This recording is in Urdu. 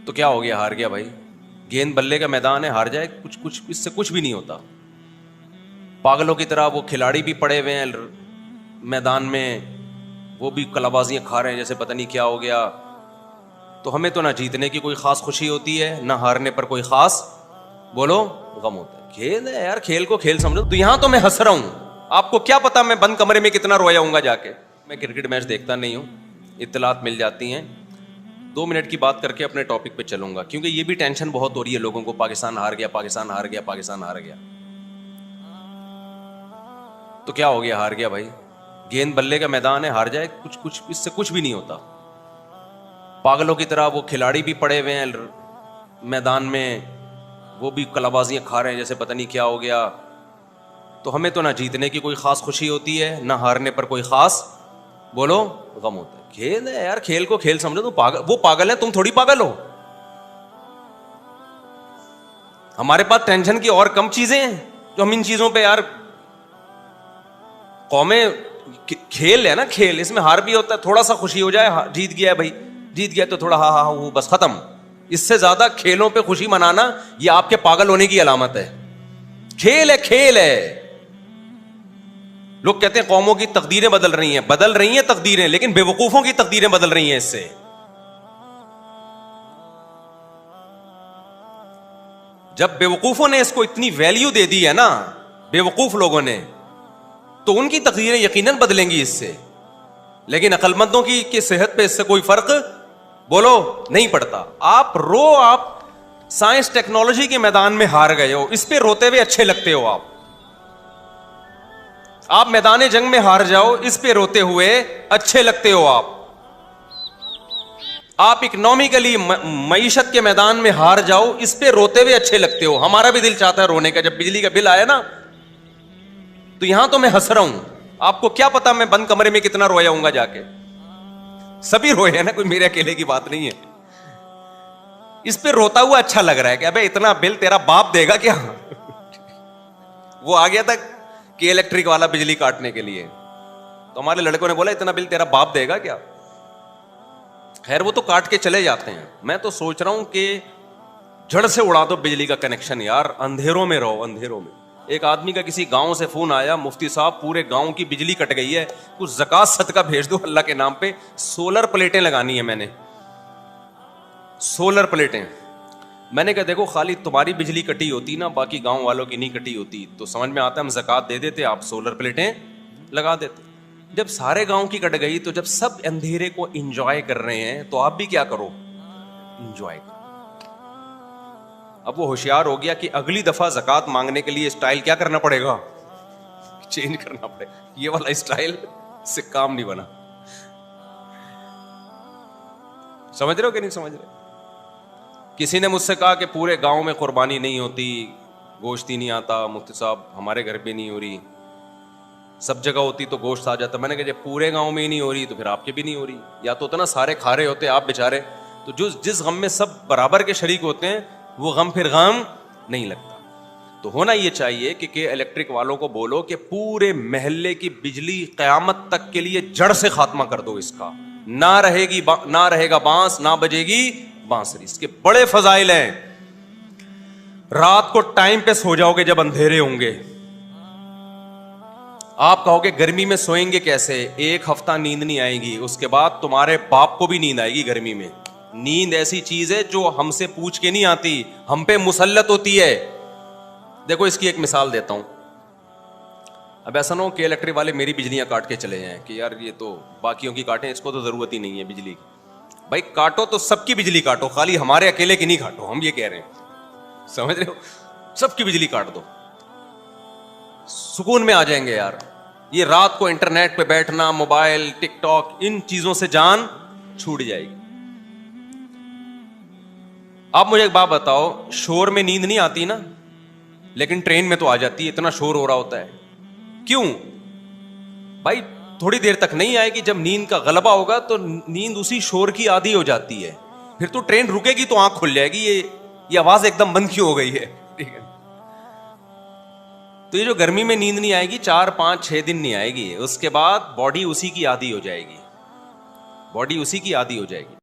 تو کیا ہو گیا؟ ہار گیا بھائی. گیند بلے کا میدان ہے, ہار جائے کچھ اس سے کچھ بھی نہیں ہوتا. پاگلوں کی طرح وہ کھلاڑی بھی پڑے ہوئے ہیں میدان میں, وہ بھی کلا بازیاں کھا رہے ہیں جیسے پتہ نہیں کیا ہو گیا. تو ہمیں تو نہ جیتنے کی کوئی خاص خوشی ہوتی ہے, نہ ہارنے پر کوئی خاص بولو غم ہوتا ہے. کھیل ہے یار, کھیل کو کھیل سمجھو. تو یہاں تو میں ہنس رہا ہوں, آپ کو کیا پتا میں بند کمرے میں کتنا رویا ہوں گا جا کے. میں کرکٹ میچ دیکھتا نہیں ہوں, اطلاعات مل جاتی ہیں. 2 منٹ کی بات کر کے اپنے ٹاپک پہ چلوں گا, کیونکہ یہ بھی ٹینشن بہت ہو رہی ہے لوگوں کو, پاکستان ہار گیا, پاکستان ہار گیا, پاکستان ہار گیا. تو کیا ہو گیا؟ ہار گیا بھائی. گیند بلے کا میدان ہے, ہار جائے کچھ اس سے کچھ بھی نہیں ہوتا. پاگلوں کی طرح وہ کھلاڑی بھی پڑے ہوئے ہیں میدان میں, وہ بھی کلا بازیاں کھا رہے ہیں جیسے پتہ نہیں کیا ہو گیا. تو ہمیں تو نہ جیتنے کی کوئی خاص خوشی ہوتی ہے, نہ ہارنے پر کوئی خاص بولو غم ہوتا ہے. کھیل ہے یار, کھیل کو کھیل سمجھو. تو وہ پاگل ہے, تم تھوڑی پاگل ہو. ہمارے پاس ٹینشن کی اور کم چیزیں ہیں جو ہم ان چیزوں پہ یار. قومیں کھیل ہے نا, کھیل, اس میں ہار بھی ہوتا ہے, تھوڑا سا خوشی ہو جائے, جیت گیا بھائی, جیت گیا تو تھوڑا ہاں ہاں وہ بس ختم. اس سے زیادہ کھیلوں پہ خوشی منانا یہ آپ کے پاگل ہونے کی علامت ہے. کھیل ہے, کھیل ہے. لوگ کہتے ہیں قوموں کی تقدیریں بدل رہی ہیں تقدیریں, لیکن بے وقوفوں کی تقدیریں بدل رہی ہیں اس سے. جب بے وقوفوں نے اس کو اتنی ویلیو دے دی ہے نا, بے وقوف لوگوں نے, تو ان کی تقدیریں یقیناً بدلیں گی اس سے. لیکن عقل مندوں کی صحت پہ اس سے کوئی فرق بولو نہیں پڑتا. آپ سائنس ٹیکنالوجی کے میدان میں ہار گئے ہو, اس پہ روتے ہوئے اچھے لگتے ہو. آپ میدان جنگ میں ہار جاؤ, اس پہ روتے ہوئے اچھے لگتے ہو. آپ اکنامکلی معیشت کے میدان میں ہار جاؤ, اس پہ روتے ہوئے اچھے لگتے ہو. ہمارا بھی دل چاہتا ہے رونے کا, جب بجلی کا بل آیا نا. تو یہاں تو میں ہنس رہا ہوں, آپ کو کیا پتا میں بند کمرے میں کتنا رویا ہوں گا جا کے. سبھی روئے ہیں نا, کوئی میرے اکیلے کی بات نہیں ہے. اس پہ روتا ہوا اچھا لگ رہا ہے کہ ابے اتنا بل تیرا باپ دے گا کیا. وہ آ گیا تھا کہ الیکٹرک والا بجلی کاٹنے کے لیے, تو ہمارے لڑکوں نے بولا اتنا بل تیرا باپ دے گا کیا. خیر وہ تو کاٹ کے چلے جاتے ہیں. میں تو سوچ رہا ہوں کہ جڑ سے اڑا دو بجلی کا کنیکشن یار, اندھیروں میں رہو, اندھیروں میں. ایک آدمی کا کسی گاؤں سے فون آیا, مفتی صاحب پورے گاؤں کی بجلی کٹ گئی ہے, کچھ زکات صدقہ بھیج دو اللہ کے نام پہ. سولر پلیٹیں لگانی ہے میں نے, سولر پلیٹیں. میں نے کہا دیکھو خالی تمہاری بجلی کٹی ہوتی نا, باقی گاؤں والوں کی نہیں کٹی ہوتی, تو سمجھ میں آتا ہے ہم زکات دے دیتے, آپ سولر پلیٹیں لگا دیتے. جب سارے گاؤں کی کٹ گئی تو جب سب اندھیرے کو انجوائے کر رہے ہیں, تو آپ بھی کیا کرو, انجوائے کرو. اب وہ ہوشیار ہو گیا کہ اگلی دفعہ زکات مانگنے کے لیے اسٹائل کیا کرنا پڑے گا, چینج کرنا پڑے گا. یہ والا اسٹائل سے کام نہیں بنا. سمجھ رہے ہو کہ نہیں سمجھ رہے. کسی نے مجھ سے کہا کہ پورے گاؤں میں قربانی نہیں ہوتی, گوشت ہی نہیں آتا. مفتی صاحب ہمارے گھر پہ نہیں ہو رہی, سب جگہ ہوتی تو گوشت آ جاتا. میں نے کہا جب پورے گاؤں میں ہی نہیں ہو رہی تو پھر آپ کے بھی نہیں ہو رہی. یا تو ہوتا نا سارے کھا رہے ہوتے, آپ بیچارے, تو جس غم میں سب برابر کے شریک ہوتے ہیں وہ غم پھر غم نہیں لگتا. تو ہونا یہ چاہیے کہ الیکٹرک والوں کو بولو کہ پورے محلے کی بجلی قیامت تک کے لیے جڑ سے خاتمہ کر دو اس کا. نہ رہے گا بانس, نہ بجے گی بانسری. اس کے بڑے فضائل ہیں. رات کو ٹائم پہ سو جاؤ گے جب اندھیرے ہوں گے. آپ کہو گے گرمی میں سوئیں گے کیسے, 1 ہفتہ نیند نہیں آئے گی, اس کے بعد تمہارے باپ کو بھی نیند آئے گی. گرمی میں نیند ایسی چیز ہے جو ہم سے پوچھ کے نہیں آتی, ہم پہ مسلط ہوتی ہے. دیکھو اس کی ایک مثال دیتا ہوں. اب ایسا نہ ہو کہ الیکٹرک والے میری بجلیاں کاٹ کے چلے جائیں کہ یار یہ تو باقیوں کی کاٹیں, اس کو تو ضرورت ہی نہیں ہے بجلی کی. بھائی کاٹو تو سب کی بجلی کاٹو, خالی ہمارے اکیلے کی نہیں کاٹو. ہم یہ کہہ رہے ہیں, سمجھ رہے ہو, سب کی بجلی کاٹ دو, سکون میں آ جائیں گے یار. یہ رات کو انٹرنیٹ پہ بیٹھنا, موبائل, ٹک ٹاک, ان چیزوں سے جان چھوٹ جائے گی. آپ مجھے ایک بات بتاؤ, شور میں نیند نہیں آتی نا, لیکن ٹرین میں تو آ جاتی ہے, اتنا شور ہو رہا ہوتا ہے. کیوں بھائی؟ تھوڑی دیر تک نہیں آئے گی, جب نیند کا غلبہ ہوگا تو نیند اسی شور کی عادی ہو جاتی ہے. پھر تو ٹرین رکے گی تو آنکھ کھل جائے گی, یہ آواز ایک دم بند کیوں ہو گئی ہے. ٹھیک ہے, تو یہ جو گرمی میں نیند نہیں آئے گی 4 5 6 دن نہیں آئے گی, اس کے بعد باڈی اسی کی عادی ہو جائے گی, باڈی اسی کی عادی ہو جائے گی.